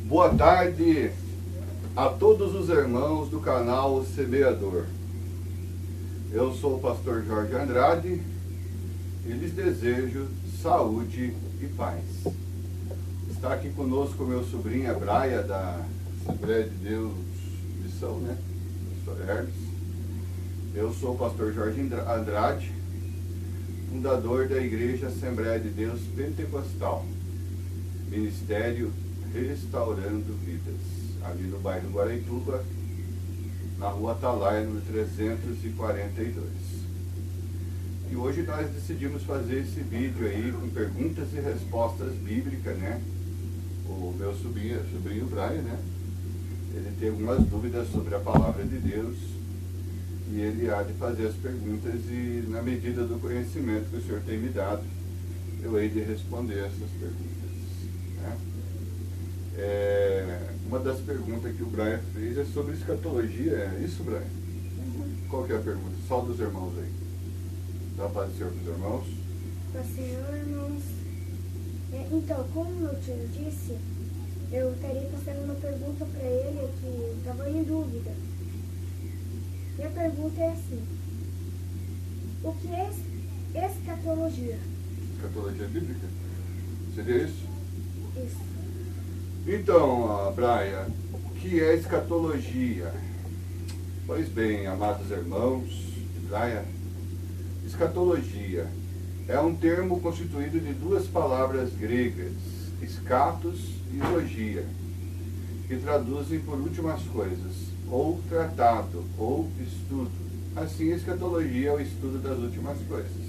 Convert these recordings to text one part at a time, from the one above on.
Boa tarde a todos os irmãos do canal Semeador. Eu sou o pastor Jorge Andrade e lhes desejo saúde e paz. Está aqui conosco meu sobrinho Braia, da Assembleia de Deus Missão, né? Pastor Hermes. Eu sou o pastor Jorge Andrade, fundador da Igreja Assembleia de Deus Pentecostal, Ministério Restaurando Vidas, ali no bairro Guaraituba, na rua Atalaia, número 342. E hoje nós decidimos fazer esse vídeo aí com perguntas e respostas bíblicas, né? O meu sobrinho Brian, né? Ele tem algumas dúvidas sobre a palavra de Deus e ele há de fazer as perguntas e, na medida do conhecimento que o Senhor tem me dado, eu hei de responder essas perguntas, né? Uma das perguntas que o Brian fez é sobre escatologia. É isso, Brian? Qual que é a pergunta? Só dos irmãos aí. Dá a paz do Senhor para os irmãos? Para o Senhor, irmãos. Então, como meu tio disse, eu estaria fazendo uma pergunta para ele que estava em dúvida. Minha pergunta é assim: o que é escatologia? Escatologia bíblica? Seria isso? Isso. Então, Brian, o que é escatologia? Pois bem, amados irmãos de Brian, escatologia é um termo constituído de duas palavras gregas, escatos e logia, que traduzem por últimas coisas, ou tratado, ou estudo. Assim, a escatologia é o estudo das últimas coisas.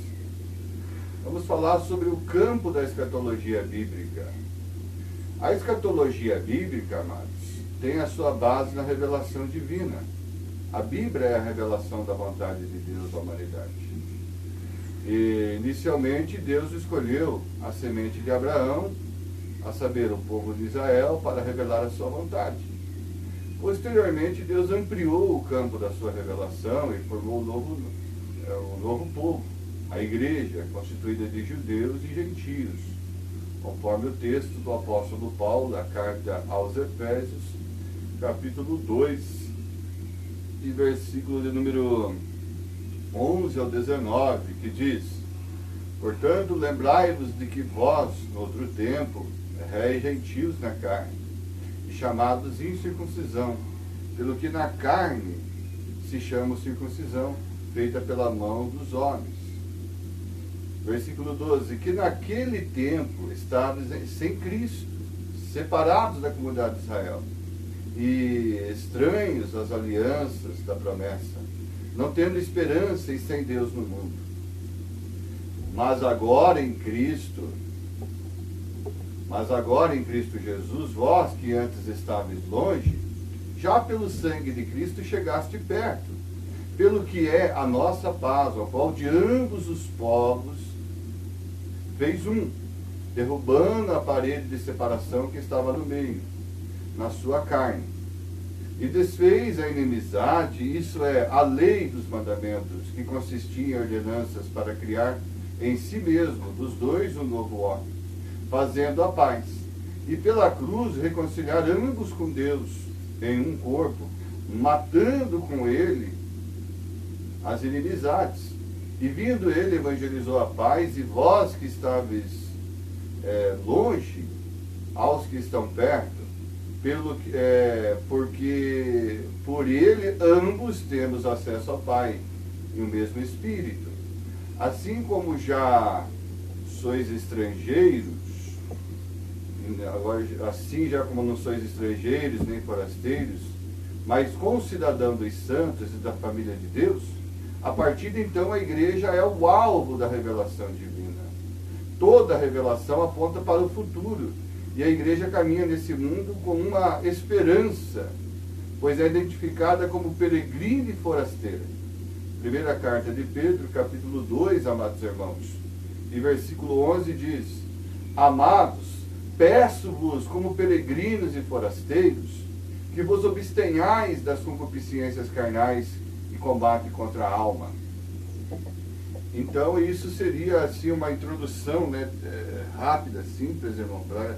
Vamos falar sobre o campo da escatologia bíblica. A escatologia bíblica, amados, tem a sua base na revelação divina. A Bíblia é a revelação da vontade de Deus à humanidade. E, inicialmente, Deus escolheu a semente de Abraão, a saber, o povo de Israel, para revelar a sua vontade. Posteriormente, Deus ampliou o campo da sua revelação e formou um novo povo, a igreja, constituída de judeus e gentios, conforme o texto do apóstolo Paulo, da carta aos Efésios, capítulo 2, e versículo de número 11 ao 19, que diz: portanto, lembrai-vos de que vós, no outro tempo, réis gentios na carne, e chamados incircuncisão, pelo que na carne se chama circuncisão, feita pela mão dos homens. Versículo 12, que naquele tempo estavais sem Cristo, separados da comunidade de Israel, e estranhos às alianças da promessa, não tendo esperança e sem Deus no mundo. Mas agora em Cristo Jesus, vós que antes estáveis longe, já pelo sangue de Cristo chegaste perto, pelo que é a nossa paz, ao qual de ambos os povos fez um, derrubando a parede de separação que estava no meio, na sua carne, e desfez a inimizade, isso é, a lei dos mandamentos, que consistia em ordenanças para criar em si mesmo, dos dois, um novo homem, fazendo a paz, e pela cruz reconciliar ambos com Deus em um corpo, matando com ele as inimizades. E vindo ele, evangelizou a paz, e vós que estáveis longe, aos que estão perto, porque por ele ambos temos acesso ao Pai, em um mesmo Espírito. Assim como já sois estrangeiros, agora, assim já como não sois estrangeiros nem forasteiros, mas concidadão dos santos e da família de Deus, a partir de então a igreja é o alvo da revelação divina. Toda a revelação aponta para o futuro, e a igreja caminha nesse mundo com uma esperança, pois é identificada como peregrina e forasteira. Primeira carta de Pedro, capítulo 2, amados irmãos, e versículo 11 diz: amados, peço-vos como peregrinos e forasteiros, que vos abstenhais das concupiscências carnais e combate contra a alma. Então, isso seria assim uma introdução, né, rápida, simples, irmão, para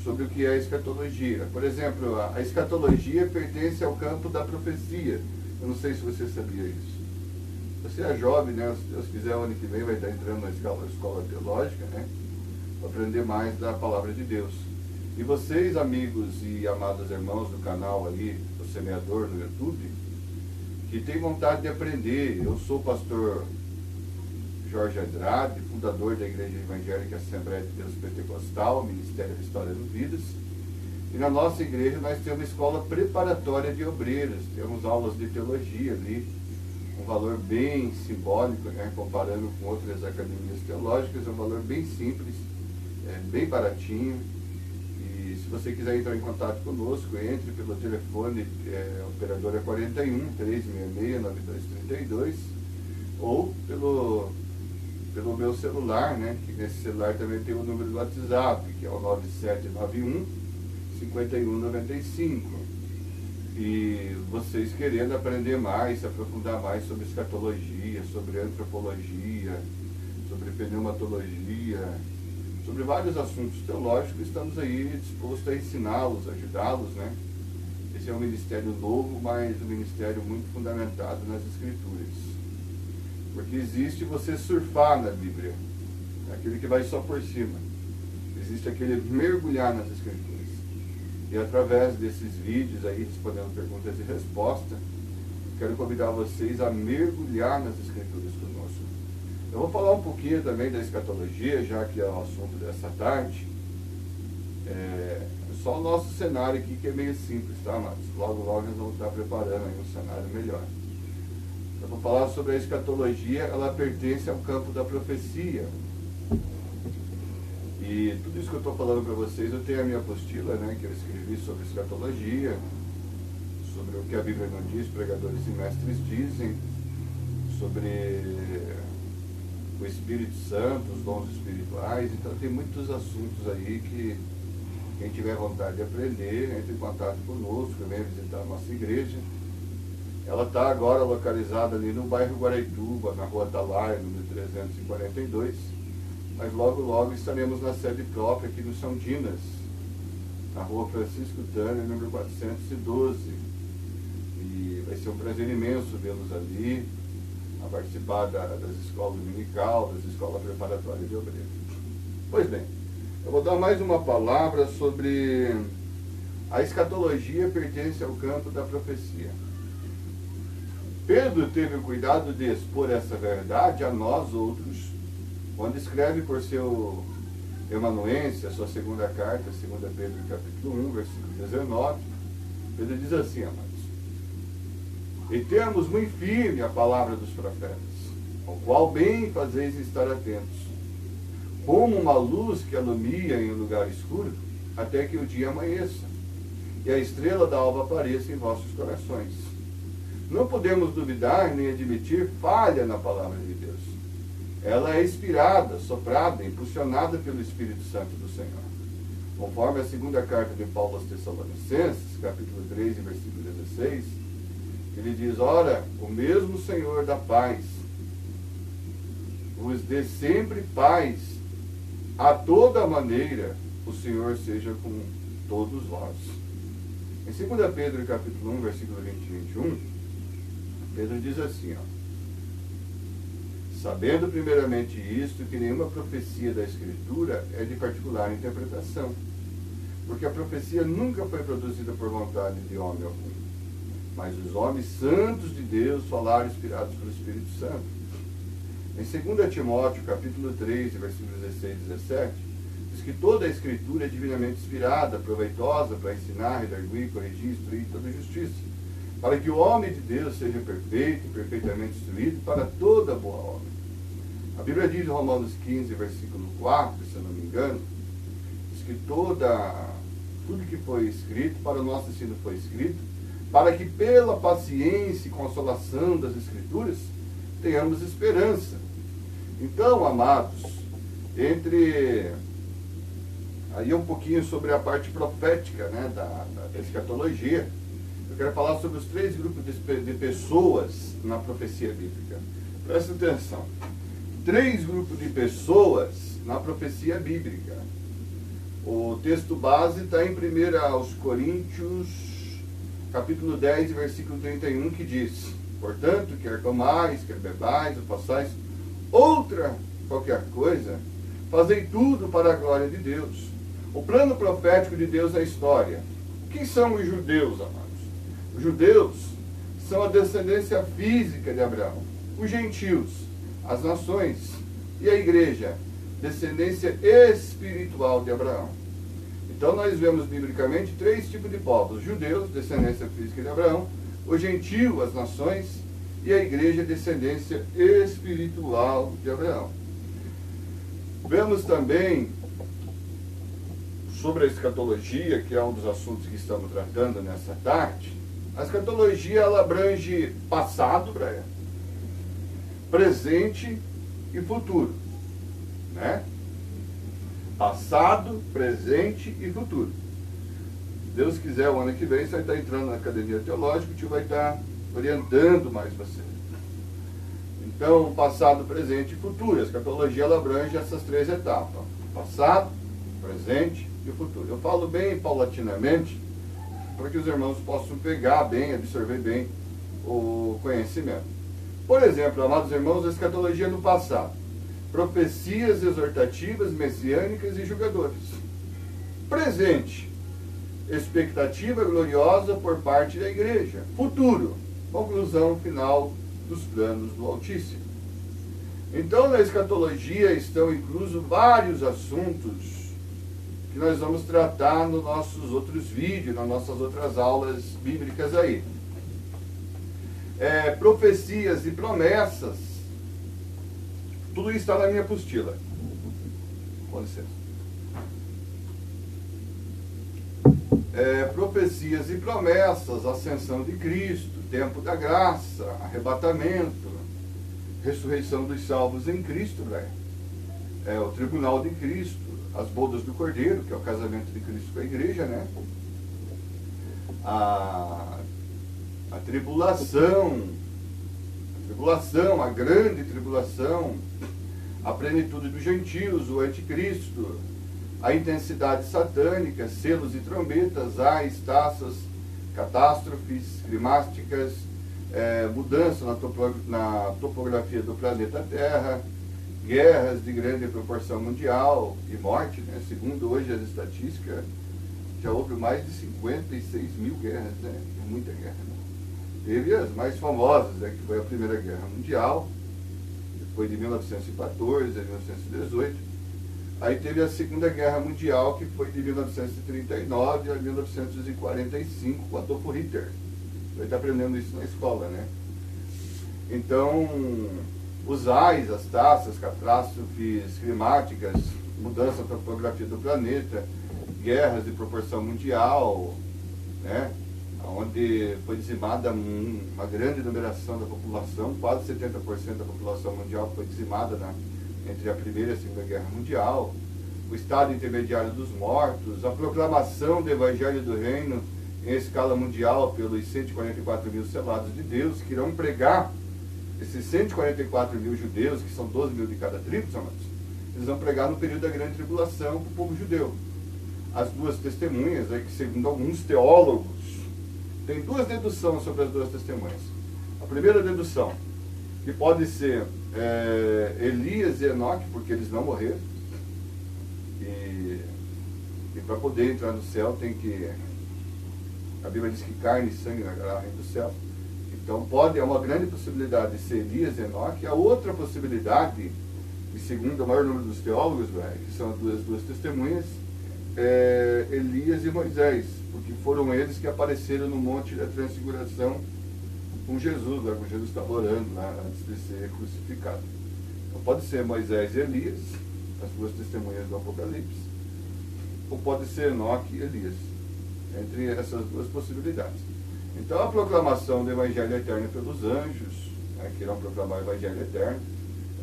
sobre o que é a escatologia. Por exemplo, a escatologia pertence ao campo da profecia. Eu não sei se você sabia isso. Você é jovem, né? Se Deus quiser, o ano que vem vai estar entrando na escola teológica, né? Para aprender mais da palavra de Deus. E vocês, amigos e amados irmãos do canal ali, do Semeador no YouTube, que tem vontade de aprender. Eu sou o pastor Jorge Andrade, fundador da Igreja Evangélica Assembleia de Deus Pentecostal, Ministério Restaurando Vidas. E na nossa igreja nós temos uma escola preparatória de obreiros, temos aulas de teologia ali, um valor bem simbólico, né, comparando com outras academias teológicas, é um valor bem simples, bem baratinho. E se você quiser entrar em contato conosco, entre pelo telefone, operadora 41 366 9232, ou pelo meu celular, né, que nesse celular também tem o número do WhatsApp, que é o 9791 5195. E vocês querendo aprender mais, se aprofundar mais sobre escatologia, sobre antropologia, sobre pneumatologia, sobre vários assuntos teológicos, estamos aí dispostos a ensiná-los, ajudá-los, né? Esse é um ministério novo, mas um ministério muito fundamentado nas Escrituras. Porque existe você surfar na Bíblia, aquele que vai só por cima. Existe aquele mergulhar nas Escrituras. E através desses vídeos aí, respondendo perguntas e respostas, quero convidar vocês a mergulhar nas Escrituras conosco. Eu vou falar um pouquinho também da escatologia, já que é o assunto dessa tarde. Só o nosso cenário aqui que é meio simples, tá, amados? Logo, logo nós vamos estar preparando aí um cenário melhor. Eu vou falar sobre a escatologia, ela pertence ao campo da profecia. E tudo isso que eu estou falando para vocês, eu tenho a minha apostila, né, que eu escrevi sobre escatologia, sobre o que a Bíblia não diz, pregadores e mestres dizem, sobre o Espírito Santo, os dons espirituais. Então tem muitos assuntos aí que quem tiver vontade de aprender, entre em contato conosco, venha visitar a nossa igreja. Ela está agora localizada ali no bairro Guaraituba, na rua Atalaia, número 342. Mas logo, logo estaremos na sede própria aqui no São Dinas, na rua Francisco Tânia, número 412. E vai ser um prazer imenso vê-los ali, a participar das escolas dominical, das escolas preparatórias de obreiros. Pois bem, eu vou dar mais uma palavra sobre a escatologia pertence ao campo da profecia. Pedro teve o cuidado de expor essa verdade a nós outros, quando escreve por seu amanuense, a sua segunda carta, 2 Pedro capítulo 1, versículo 19, Pedro diz assim, amados: e temos muito firme a palavra dos profetas, ao qual bem fazeis estar atentos, como uma luz que alumia em um lugar escuro, até que o dia amanheça, e a estrela da alva apareça em vossos corações. Não podemos duvidar nem admitir falha na palavra de Deus. Ela é inspirada, soprada, impulsionada pelo Espírito Santo do Senhor. Conforme a segunda carta de Paulo aos Tessalonicenses, capítulo 3, versículo 16, ele diz: ora, o mesmo Senhor da paz vos dê sempre paz, a toda maneira o Senhor seja com todos vós. Em 2 Pedro capítulo 1, versículo 20 e 21, Pedro diz assim, sabendo primeiramente isto, que nenhuma profecia da Escritura é de particular interpretação, porque a profecia nunca foi produzida por vontade de homem algum, mas os homens santos de Deus falaram inspirados pelo Espírito Santo. Em 2 Timóteo, capítulo 3, versículos 16 e 17, diz que toda a Escritura é divinamente inspirada, proveitosa para ensinar, redarguir, corrigir, instruir toda justiça, para que o homem de Deus seja perfeito, perfeitamente instruído para toda boa obra. A Bíblia diz em Romanos 15, versículo 4, se eu não me engano, diz que tudo que foi escrito, para o nosso ensino foi escrito, para que pela paciência e consolação das Escrituras tenhamos esperança. Então, amados, aí um pouquinho sobre a parte profética, né, da escatologia, eu quero falar sobre os 3 grupos de pessoas na profecia bíblica. Presta atenção. 3 grupos de pessoas na profecia bíblica. O texto base está em 1 Coríntios, capítulo 10, versículo 31, que diz: portanto, quer comais, quer bebais, ou façais outra qualquer coisa, fazei tudo para a glória de Deus. O plano profético de Deus na história. Quem são os judeus, amados? Os judeus são a descendência física de Abraão. Os gentios, as nações, e a igreja, descendência espiritual de Abraão. Então nós vemos biblicamente 3 tipos de povos: os judeus, descendência física de Abraão; o gentio, as nações; e a igreja, descendência espiritual de Abraão. Vemos também sobre a escatologia, que é um dos assuntos que estamos tratando nessa tarde. A escatologia, ela abrange passado, presente e futuro, né? Passado, presente e futuro. Se Deus quiser, o ano que vem, você vai estar entrando na academia teológica, o tio vai estar orientando mais você. Então, passado, presente e futuro. A escatologia, ela abrange essas 3 etapas: passado, presente e futuro. Eu falo bem paulatinamente, para que os irmãos possam pegar bem, absorver bem o conhecimento. Por exemplo, amados irmãos, a escatologia no passado: profecias exortativas, messiânicas e julgadores. Presente: expectativa gloriosa por parte da igreja. Futuro: conclusão final dos planos do Altíssimo. Então, na escatologia estão inclusos vários assuntos que nós vamos tratar nos nossos outros vídeos, nas nossas outras aulas bíblicas aí. Profecias e promessas, tudo isso está na minha apostila. Com licença. Profecias e promessas, ascensão de Cristo, tempo da graça, arrebatamento, ressurreição dos salvos em Cristo, o tribunal de Cristo, as bodas do Cordeiro, que é o casamento de Cristo com a igreja, né? A tribulação, a grande tribulação, a plenitude dos gentios, o anticristo, a intensidade satânica, selos e trombetas, ais, taças, catástrofes climáticas, mudança na topografia do planeta Terra, guerras de grande proporção mundial e morte, né? Segundo hoje as estatísticas, já houve mais de 56 mil guerras, né? É muita guerra, né? Teve as mais famosas, né? Que foi a Primeira Guerra Mundial, foi de 1914 a 1918. Aí teve a Segunda Guerra Mundial, que foi de 1939 a 1945, com Adolf Hitler. Vai estar aprendendo isso na escola, né? Então, os ais, as taças, catástrofes climáticas, mudança da topografia do planeta, guerras de proporção mundial, né? Onde foi dizimada uma grande numeração da população, quase 70% da população mundial foi dizimada entre a Primeira e a Segunda Guerra Mundial, o estado intermediário dos mortos, a proclamação do Evangelho do Reino em escala mundial pelos 144 mil selados de Deus, que irão pregar, esses 144 mil judeus, que são 12 mil de cada tribo, eles vão pregar no período da grande tribulação para o povo judeu. As 2 testemunhas, que segundo alguns teólogos, tem 2 deduções sobre as 2 testemunhas. A primeira dedução, que pode ser Elias e Enoque, porque eles não morreram, e para poder entrar no céu tem que, a Bíblia diz que carne e sangue não agarrarem do céu. Então é uma grande possibilidade de ser Elias e Enoque. A outra possibilidade, e segundo o maior número dos teólogos, que são as duas testemunhas, Elias e Moisés, porque foram eles que apareceram no Monte da Transfiguração com Jesus, quando Jesus estava orando antes de ser crucificado. Então pode ser Moisés e Elias, as 2 testemunhas do Apocalipse, ou pode ser Enoque e Elias, entre essas 2 possibilidades. Então a proclamação do Evangelho Eterno pelos anjos, que irão proclamar o Evangelho Eterno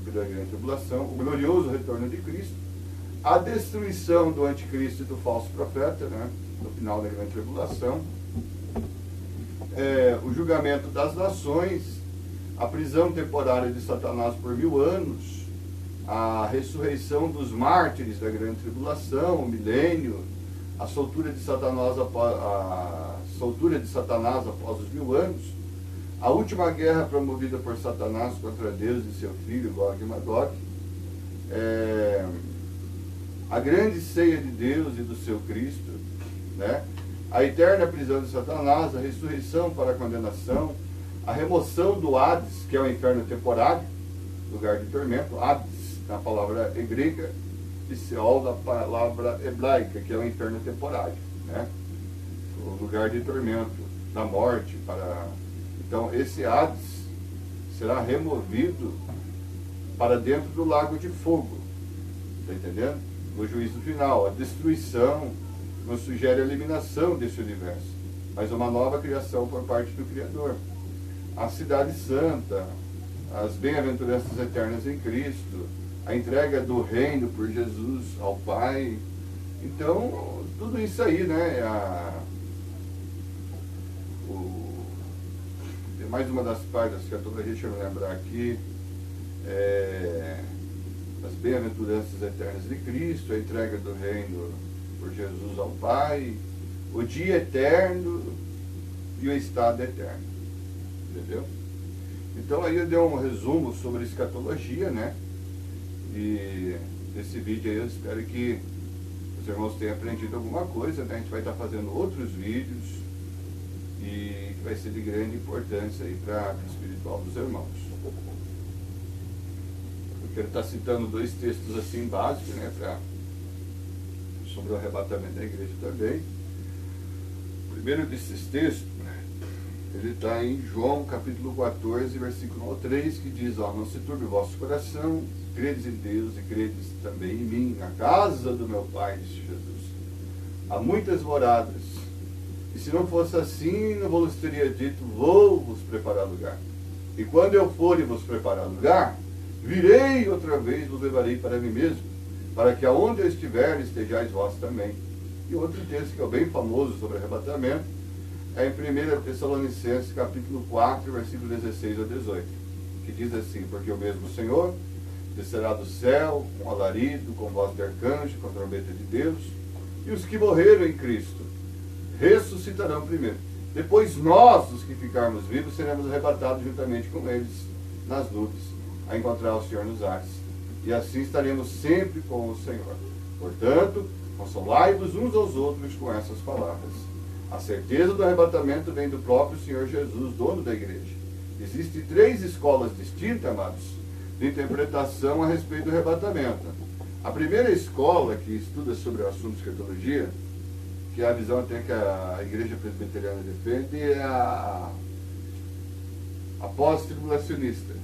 pela grande tribulação, o glorioso retorno de Cristo, a destruição do anticristo e do falso profeta, no final da grande tribulação, o julgamento das nações, a prisão temporária de Satanás por 1000 anos, a ressurreição dos mártires da grande tribulação, o milênio, a soltura de Satanás após os 1000 anos, a última guerra promovida por Satanás contra Deus e seu filho, Gog e Magog, a grande ceia de Deus e do seu Cristo, né? A eterna prisão de Satanás, a ressurreição para a condenação, a remoção do Hades, que é o inferno temporário, lugar de tormento, Hades, na palavra grega, e Seol, na palavra hebraica, que é o inferno temporário, né? O lugar de tormento, da morte. Então, esse Hades será removido para dentro do lago de fogo, está entendendo? No juízo final, a destruição nos sugere a eliminação desse universo, mas uma nova criação por parte do Criador. A cidade santa, as bem-aventuranças eternas em Cristo, a entrega do reino por Jesus ao Pai. Então, tudo isso aí, né? Tem mais uma das partes que eu estou deixa eu lembrar aqui. As bem-aventuranças eternas de Cristo, a entrega do reino por Jesus ao Pai, o dia eterno e o estado eterno. Entendeu? Então aí eu dei um resumo sobre escatologia, né? E esse vídeo aí eu espero que os irmãos tenham aprendido alguma coisa, né? A gente vai estar fazendo outros vídeos e que vai ser de grande importância aí para o espiritual dos irmãos. Eu quero estar citando 2 textos assim básicos, né? Sobre o arrebatamento da igreja também. O primeiro desses textos, ele está em João capítulo 14, versículo 3, que diz, não se turbe o vosso coração, credes em Deus e credes também em mim, na casa do meu Pai, disse Jesus. Há muitas moradas, e se não fosse assim, não vos teria dito, vou vos preparar lugar. E quando eu for e vos preparar lugar, virei outra vez, vos levarei para mim mesmo, para que aonde eu estiver, estejais vós também. E outro texto que é bem famoso sobre arrebatamento, é em 1 Tessalonicenses, capítulo 4, versículo 16 a 18, que diz assim, porque o mesmo Senhor descerá do céu, com alarido, com voz de arcanjo, com trombeta de Deus, e os que morreram em Cristo ressuscitarão primeiro. Depois nós, os que ficarmos vivos, seremos arrebatados juntamente com eles nas nuvens, a encontrar o Senhor nos ares. E assim estaremos sempre com o Senhor. Portanto, consolai-vos uns aos outros com essas palavras. A certeza do arrebatamento vem do próprio Senhor Jesus, dono da igreja. Existem 3 escolas distintas, amados, de interpretação a respeito do arrebatamento. A primeira escola que estuda sobre o assunto de escatologia, que é a visão até que a igreja presbiteriana defende, é a pós-tribulacionista,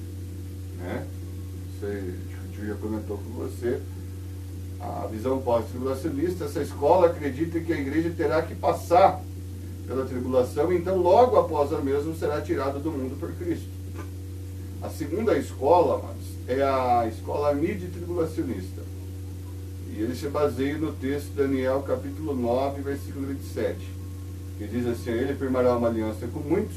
né? O tio já comentou com você. A visão pós-tribulacionista, essa escola acredita que a igreja terá que passar pela tribulação, então logo após a mesma será tirada do mundo por Cristo. A segunda escola, amados, é a escola midi-tribulacionista. E ele se baseia no texto de Daniel, capítulo 9, versículo 27, que diz assim, ele firmará uma aliança com muitos,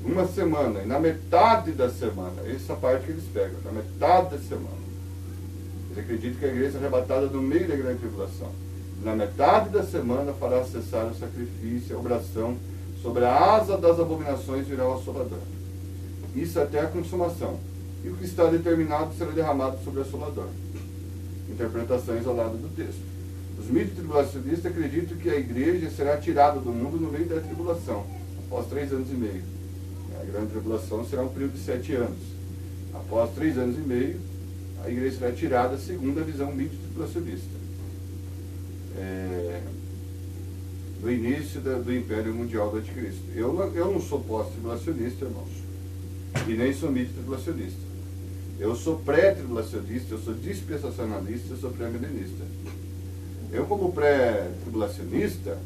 uma semana, e na metade da semana, essa parte que eles pegam, na metade da semana, eles acreditam que a igreja é arrebatada no meio da grande tribulação. Na metade da semana fará cessar o sacrifício, a oração, sobre a asa das abominações virá o assolador. Isso até a consumação. E o que está determinado será derramado sobre o assolador. Interpretação isolada do texto. Os midi-tribulacionistas acreditam que a igreja será tirada do mundo no meio da tribulação, após 3 anos e meio. A grande tribulação será um período de 7 anos. Após 3 anos e meio, a igreja será tirada segundo a visão midi-tribulacionista. Do início do Império Mundial do Anticristo. Eu não sou pós-tribulacionista, irmãos, e nem sou midi-tribulacionista. Eu sou pré-tribulacionista, eu sou dispensacionalista, eu sou pré-milenista. Eu, como pré-tribulacionista,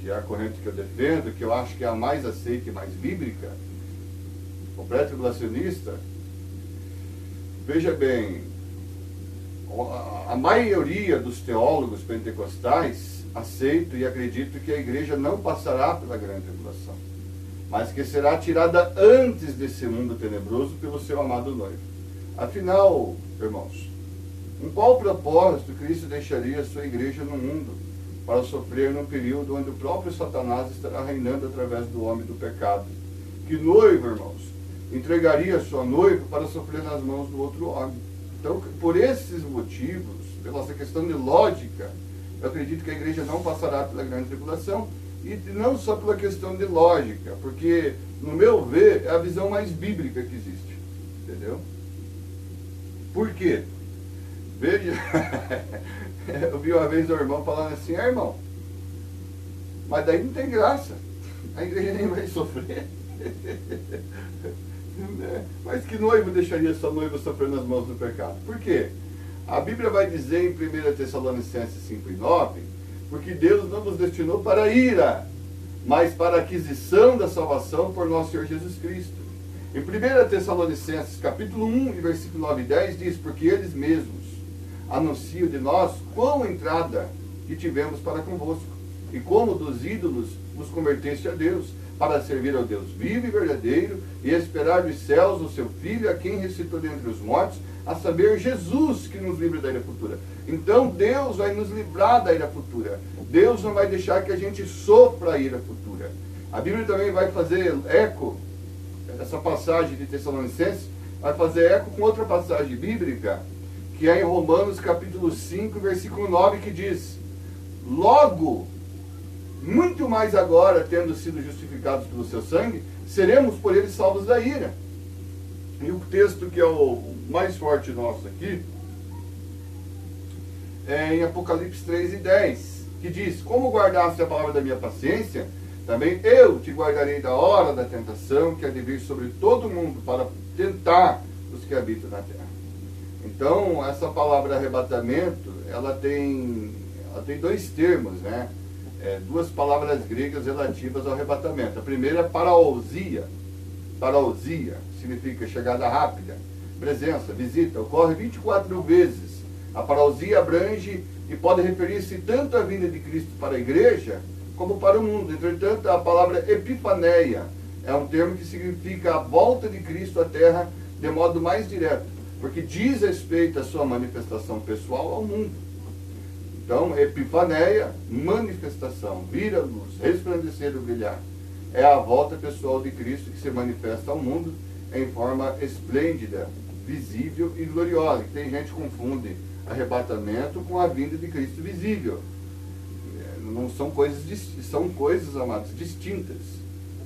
que é a corrente que eu defendo, que eu acho que é a mais aceita e mais bíblica, o pré-tribulacionista, veja bem, a maioria dos teólogos pentecostais aceitam e acreditam que a igreja não passará pela grande tribulação, mas que será tirada antes desse mundo tenebroso pelo seu amado noivo. Afinal, irmãos? Com qual propósito Cristo deixaria a sua igreja no mundo para sofrer num período onde o próprio Satanás estará reinando através do homem do pecado? Que noivo, irmãos, entregaria sua noiva para sofrer nas mãos do outro homem? Então, por esses motivos, pela essa questão de lógica, eu acredito que a igreja não passará pela grande tribulação, e não só pela questão de lógica, porque, no meu ver, é a visão mais bíblica que existe. Entendeu? Por quê? Veja, eu vi uma vez o irmão falando assim, irmão, mas daí não tem graça, a igreja nem vai sofrer. Mas que noivo deixaria sua noiva sofrer nas mãos do pecado? Por quê? A Bíblia vai dizer em 1 Tessalonicenses 5:9, porque Deus não nos destinou para a ira, mas para a aquisição da salvação por nosso Senhor Jesus Cristo. Em 1 Tessalonicenses capítulo 1, versículo 9 e 10, diz, porque eles mesmos anunciam de nós qual entrada que tivemos para convosco, e como dos ídolos vos converteste a Deus, para servir ao Deus vivo e verdadeiro, e esperar dos céus o seu Filho, a quem ressuscitou dentre os mortos, a saber, Jesus, que nos livra da ira futura. Então, Deus vai nos livrar da ira futura. Deus não vai deixar que a gente sofra a ira futura. A Bíblia também vai fazer eco, essa passagem de Tessalonicenses, vai fazer eco com outra passagem bíblica, que é em Romanos capítulo 5, versículo 9, que diz, logo, muito mais agora, tendo sido justificados pelo seu sangue, seremos por ele salvos da ira. E o texto que é o mais forte nosso aqui, é em Apocalipse 3:10, que diz, como guardaste a palavra da minha paciência, também eu te guardarei da hora da tentação, que há de vir sobre todo mundo, para tentar os que habitam na terra. Então, essa palavra arrebatamento, ela tem dois termos, né? Duas palavras gregas relativas ao arrebatamento. A primeira é parousia. Parousia significa chegada rápida, presença, visita. Ocorre 24 vezes. A parousia abrange e pode referir-se tanto à vinda de Cristo para a igreja, como para o mundo. Entretanto, a palavra epifaneia é um termo que significa a volta de Cristo à terra de modo mais direto, porque diz respeito à sua manifestação pessoal ao mundo. Então, epifaneia, manifestação, vir a luz, resplandecer ou brilhar. É a volta pessoal de Cristo que se manifesta ao mundo em forma esplêndida, visível e gloriosa. Tem gente que confunde arrebatamento com a vinda de Cristo visível. Não são coisas, amados, distintas.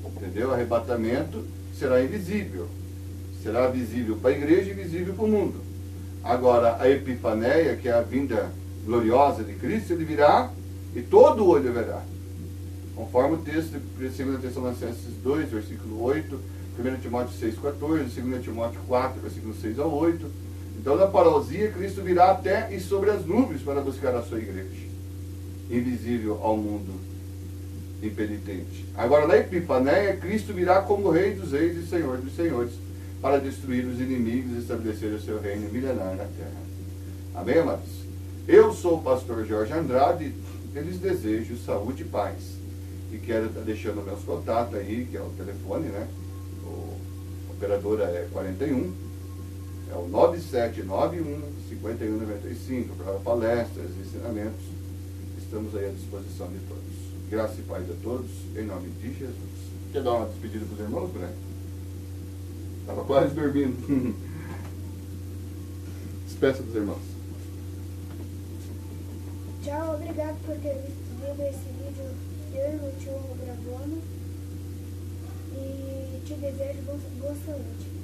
Entendeu? Arrebatamento será invisível. Será visível para a igreja e visível para o mundo. Agora, a epifaneia, que é a vinda gloriosa de Cristo, ele virá e todo olho verá. Conforme o texto de 2 Tessalonicenses 2, versículo 8, 1 Timóteo 6,14, 2 Timóteo 4, versículo 6 ao 8. Então, na parousia, Cristo virá até e sobre as nuvens para buscar a sua igreja, invisível ao mundo impenitente. Agora, na epifaneia, Cristo virá como Rei dos reis e Senhor dos senhores, para destruir os inimigos e estabelecer o seu reino milenar na terra. Amém, amados? Eu sou o pastor Jorge Andrade, e lhes desejo saúde e paz. E quero estar deixando meus contatos aí, que é o telefone, né? O operadora é 41, é o 9791-5195, para palestras, ensinamentos. Estamos aí à disposição de todos. Graça e paz a todos, em nome de Jesus. Quer dar uma despedida para os irmãos, né? Estava quase dormindo. Despeça dos irmãos. Tchau, obrigado por ter visto esse vídeo. Eu e o tio gravando. E te desejo boa saúde.